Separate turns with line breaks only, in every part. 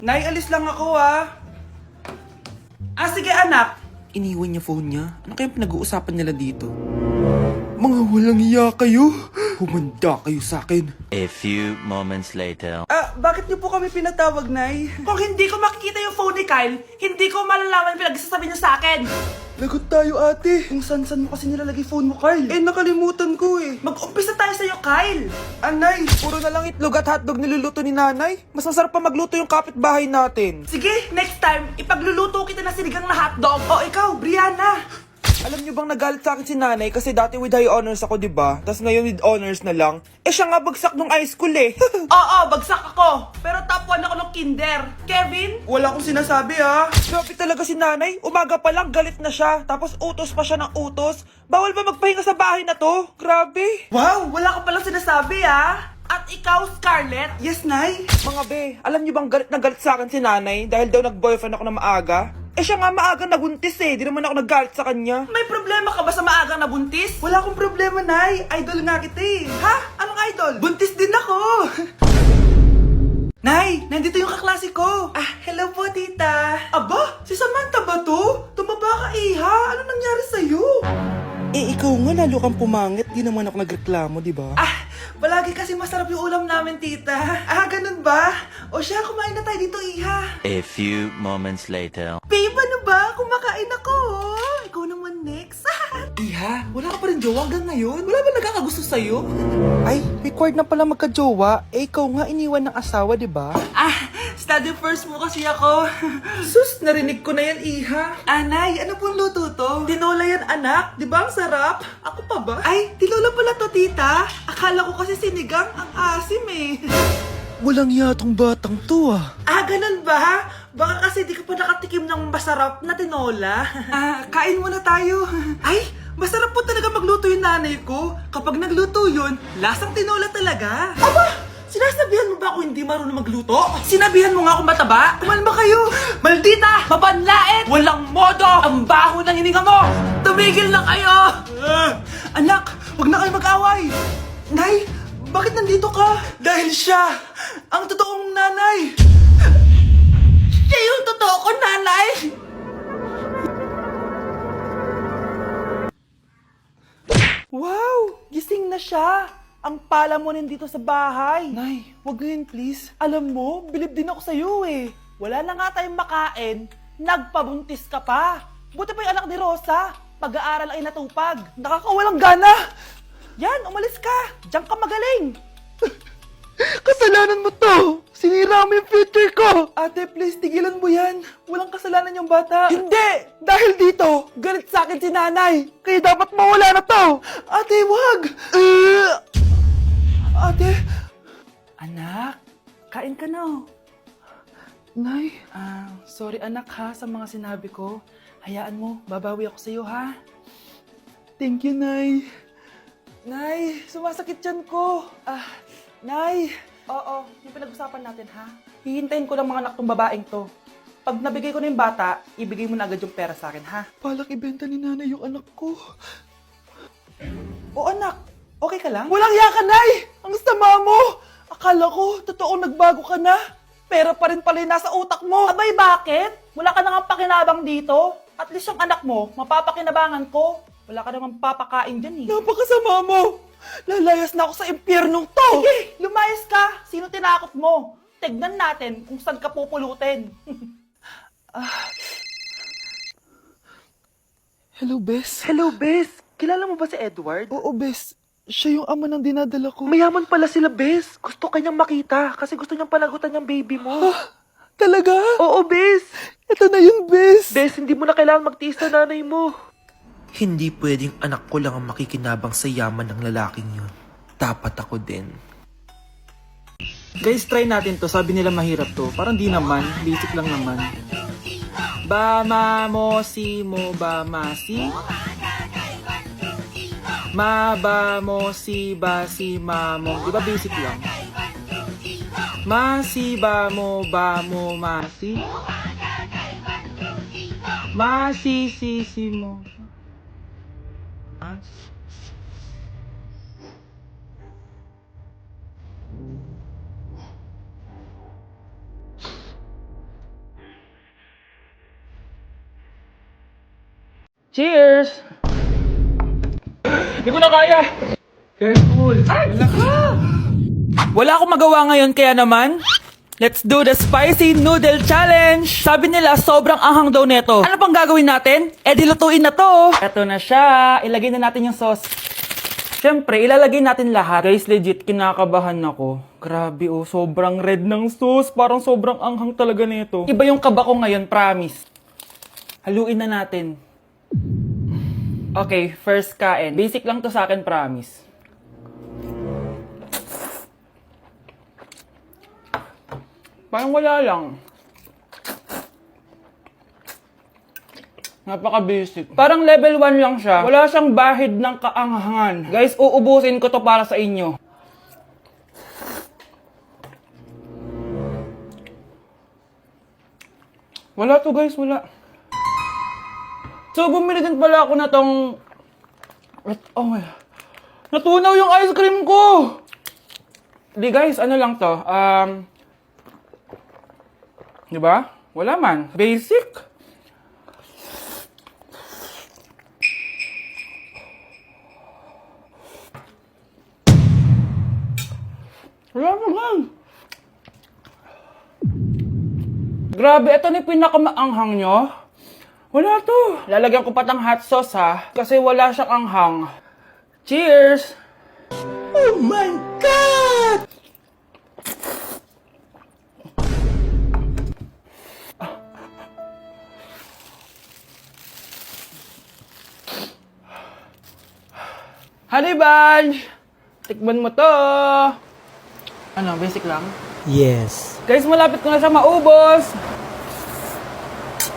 Nay, alis lang ako sige anak.
Iniwan niya phone niya. Ano kayang pinag-uusapan nila dito? Mga walang iya kayo. Humanda kayo sa akin.
A few moments later.
Bakit niyo po kami pinatawag, Nay? Kung hindi ko makikita yung phone ni Kyle, hindi ko malalaman pinagsasabi niyo sa akin.
Lagot tayo ate.
Kung san-san mo kasi nilalagay phone mo, Kyle.
Nakalimutan ko eh.
Mag-umpisa tayo sa'yo, Kyle.
Anay, puro na lang itlog at hotdog niluluto ni nanay. Mas masarap pa magluto yung kapitbahay natin.
Sige, next time, ipagluluto kita na sinigang na hotdog. O ikaw, Brianna.
Alam niyo bang nagalit sa akin si nanay kasi dati with high honors ako, 'di ba? Tapos ngayon with honors na lang. Siya nga bagsak nung high school eh.
Oo, bagsak ako. Pero top 1 ako ng kinder. Kevin?
Wala akong sinasabi Grabe talaga si nanay. Umaga pa lang galit na siya. Tapos utos pa siya ng utos. Bawal ba magpahinga sa bahay na to? Grabe.
Wow, wala ka palang sinasabi At ikaw, Scarlett? Yes, Nay.
Mga be, alam niyo bang galit na galit sa akin si nanay dahil daw nag-boyfriend ako na maaga? Siya nga maaga nabuntis Di naman ako naggalit sa kanya.
May problema ka ba sa maagang nabuntis? Wala akong problema, Nay. Idol nga kita Ha? Anong idol? Buntis din ako. Nay, nandito yung kaklase ko. Hello po, tita. Aba, si Samantha ba to? Tumaba ka, iha. Ano nangyari sa'yo?
Ikaw nga lalo kang pumangit. Di naman ako nagreklamo, di ba?
Palagi kasi masarap yung ulam namin, tita. Ganun ba? O siya, kumain na tayo dito, iha.
A few moments later.
Babe, ano ba? Kumakain ako. Ikaw naman next. Iha, wala ka pa rin jowa hanggang ngayon? Wala ba nagkakagusto sa'yo?
Ay, required na pala magka-jowa. Ikaw nga iniwan ng asawa, di ba?
Study first mo kasi ako. Sus, narinig ko na yan, iha. Anay, ano pong luto to? Tinola yan, anak. Di ba ang sarap? Ako pa ba? Ay, tinola pala to, tita. Akala ko kasi sinigang. Ang asim
Walang yatong batang to
ganun ba? Baka kasi di ka pa nakatikim ng masarap na tinola. Kain muna tayo. Ay, masarap po talaga magluto yung nanay ko. Kapag nagluto yun, lasang tinola talaga. Aba! Sinasabihan mo ba ako hindi marunong magluto? Sinabihan mo nga ako mataba? Kumalma kayo! Maldita! Mapanlait! Walang modo! Ang baho ng hininga mo! Tumigil na kayo! Anak, wag na kayo mag-away! Nay, bakit nandito ka? Dahil siya, ang totoong nanay! Siya yung totoo ko, nanay! Wow! Gising na siya! Ang pala mo nandito sa bahay.
Nay, wag ngayon please.
Alam mo, bilib din ako sa'yo Wala na nga tayong makain, nagpabuntis ka pa. Buti pa yung anak ni Rosa, pag-aaral ay natupag. Nakakawalang gana. Yan, umalis ka. Diyan ka magaling.
Kasalanan mo to! Sinira mo yung future ko!
Ate, please, tigilan mo yan. Walang kasalanan yung bata.
Hindi! Dahil dito, galit sa akin si nanay! Kaya dapat mawala na to!
Ate, wag. Ate. Anak, kain ka na
Nay,
sorry anak sa mga sinabi ko. Hayaan mo, babawi ako sa'yo
thank you, Nay.
Nay, sumasakit yan ko. Nay. Oo, yung pinag-usapan natin Hihintayin ko lang mga anak tong babaeng to. Pag nabigay ko na yung bata, ibigay mo na agad yung pera sa akin
Palak ibenta ni nanay yung anak ko.
O anak, okay ka lang? Walang iya ka, Nay! Ang sama mo! Akala ko, totoo nagbago ka na. Pera pa rin pala yung nasa utak mo. Abay, bakit? Wala ka nang pakinabang dito. At least yung anak mo, mapapakinabangan ko. Wala ka namang papakain dyan
Napakasama mo! Lalayas na ako sa impyernong to!
Sige, lumayas ka. Sino tinakot mo? Tignan natin kung saan ka pupulutin.
Hello, Bes.
Hello, Bes. Kilala mo ba si Edward?
Oo, Bes. Siya yung ama ng dinadala ko.
Mayaman pala sila, Bes. Gusto kanyang makita kasi gusto niyang palagutan yung baby mo.
Talaga?
Oo, Bes.
Ito na yun, Bes.
Bes, hindi mo na kailangan magtiis na nanay mo.
Hindi pwedeng anak ko lang ang makikinabang sa yaman ng lalaking yun. Dapat ako din.
Guys, try natin to. Sabi nila mahirap to. Parang di naman. Basic lang naman. Ba, ma, mo, si, mo, ba, ma, si. Ma, ba, mo, si, ba, si, ma, mo. Di ba basic lang? Ma, si, ba, mo, ma, si. Ma, si, mo.
Cheers! Hindi ko na kaya! Careful! Wala akong magawa ngayon kaya naman, let's do the spicy noodle challenge! Sabi nila sobrang anghang daw neto. Ano pang gagawin natin? Eh di lutuin na to! Eto na siya! Ilagay na natin yung sauce. Siyempre, ilalagay natin lahat. Guys, legit, kinakabahan ako. Grabe oh, sobrang red ng sauce. Parang sobrang anghang talaga nito. Iba yung kaba ko ngayon, promise. Haluin na natin. Okay, first kain. Basic lang to sa akin, promise. Parang wala lang. Napaka-basic. Parang level 1 lang siya. Wala siyang bahid ng kaanghangan. Guys, uubusin ko to para sa inyo. Wala to guys, wala. So, bumili din pala ako na tong... Oh my... Natunaw yung ice cream ko! Di guys, ano lang to? Di ba? Wala man. Basic. Wala naman. Grabe, ito na yung pinakamaanghang nyo. Wala to. Lalagyan ko pa ng hot sauce ha. Kasi wala siyang anghang. Cheers! Oh my God! Honey Bunch! Tikman mo to! Ano, basic lang?
Yes.
Guys, malapit ko na siya maubos!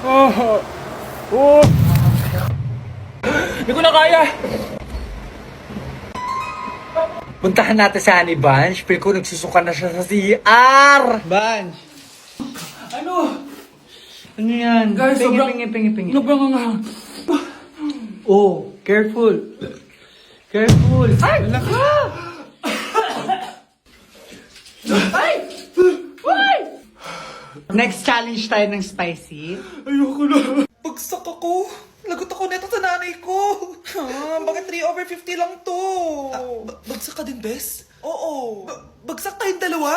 Oh! Hindi ko na kaya!
Puntahan natin sa Honey Bunch. Feel ko nagsusuka na siya sa CR.
Bunch!
Ano?
Ano yan?
Guys,
pingi,
sobrang...
pingi.
Sobrang anghang.
Oh, careful. Careful. Ay!
Wala ka! Ay! Ay!
Next challenge tayo ng spicy.
Ayoko na. Bagsak ako. Lagot ako neto sa nanay ko. Bakit 3/50 lang to? Bagsak ka din, Bes? Oo. Bagsak tayong dalawa?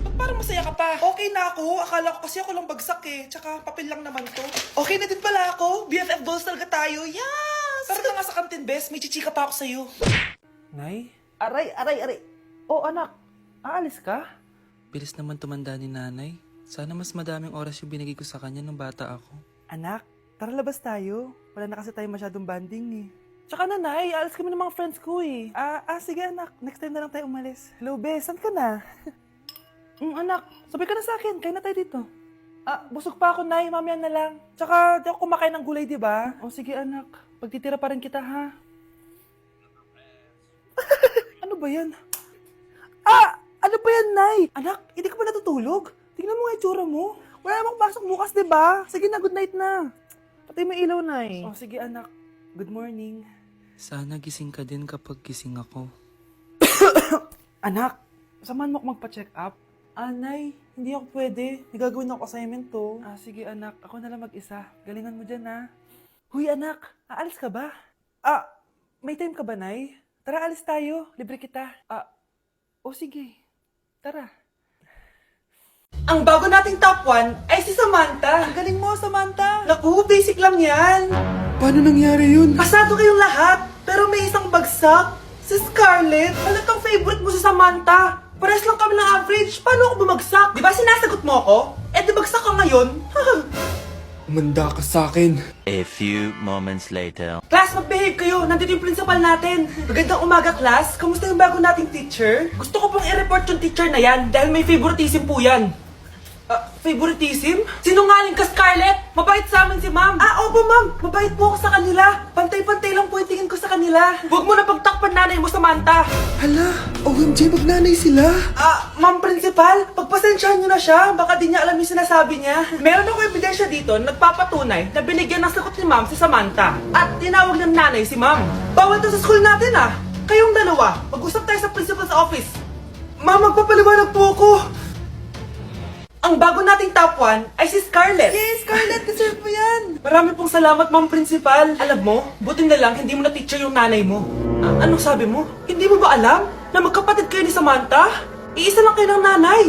Ba't parang masaya ka pa? Okay na ako. Akala ko kasi ako lang bagsak eh. Tsaka papel lang naman to. Okay na din pala ako. BFF goals talaga tayo. Yes! Tara na nga sa kantin, Bes. May chichika pa ako sa'yo.
Nay,
Aray. Oh, anak. Aalis ka?
Bilis naman tumanda ni nanay. Sana mas madaming oras yung binigay ko sa kanya nung bata ako.
anak, tara labas tayo. Wala na kasi tayo masyadong banding eh. Tsaka nanay, alis kami ng mga friends ko eh. Sige anak, next time na lang tayo umalis. Hello, Bes, saan ka na? Anak, sabay ka na sa akin, kain na tayo dito. Busog pa ako, Nay, mamaya na lang. Tsaka, di ako kumakain ng gulay, di ba? O sige anak, pagtitira pa rin kita, ha? Ano ba yan? Ano ba yan, Nay? Anak, hindi ka pa natutulog? Tingnan mo nga itsura mo. Wala namang pasok bukas, di ba? Sige na, good night na. Patay mo ilaw, Nay. O sige anak, good morning.
Sana gising ka din kapag gising ako.
Anak, samahan mo ako magpa-check up. Nay, hindi ako pwede. May gagawin ako assignment to. Sige anak, ako na lang mag-isa. Galingan mo dyan, ha? Huy anak, aalis ka ba? May time ka ba, Nay? Tara, alis tayo. Libre kita. Sige. Tara. Ang bago nating top 1 ay si Samantha. Ang galing mo, Samantha. Naku, basic lang yan.
Paano nangyari yun?
Pasado kayong lahat, pero may isang bagsak. Si Scarlett. Halatang favorite mo si Samantha. Pares lang kami ng average. Paano ako bumagsak? Di ba sinasagot mo ako? Di bagsak ka ngayon?
Umanda ka sa akin.
A few moments later.
Class, mag-behave kayo. Nandito yung principal natin. Magandang umaga, class. Kamusta yung bago nating teacher? Gusto ko pong i-report yung teacher na yan dahil may favoritism po yan. Favoritism? Sinungaling ka, Scarlett! Mabait sa amin si ma'am. Opo, ma'am. Mabait po ako sa kanila. Pantay-pantay lang po yung tingin ko sa kanila. Huwag mo na pagtakpan nanay mo, Samantha.
Hala, OMG, magnanay sila.
Ma'am principal, pagpasensyahan niyo na siya. Baka di niya alam yung sinasabi niya. Meron ako ebidensya dito na nagpapatunay na binigyan ng sagot ni ma'am si Samantha. At tinawag ng nanay si ma'am. Bawal to sa school natin Kayong dalawa, mag-usap tayo sa principal's office. Ma'am, magpapaliwanag po ako. Ang bago nating top 1 ay si Scarlett. Yes, Scarlett, deserve mo yan. Marami pong salamat, Ma'am Principal. Alam mo, buti na lang hindi mo na-teacher yung nanay mo. Anong sabi mo? Hindi mo ba alam na magkapatid kayo ni Samantha? Iisa lang kayo ng nanay.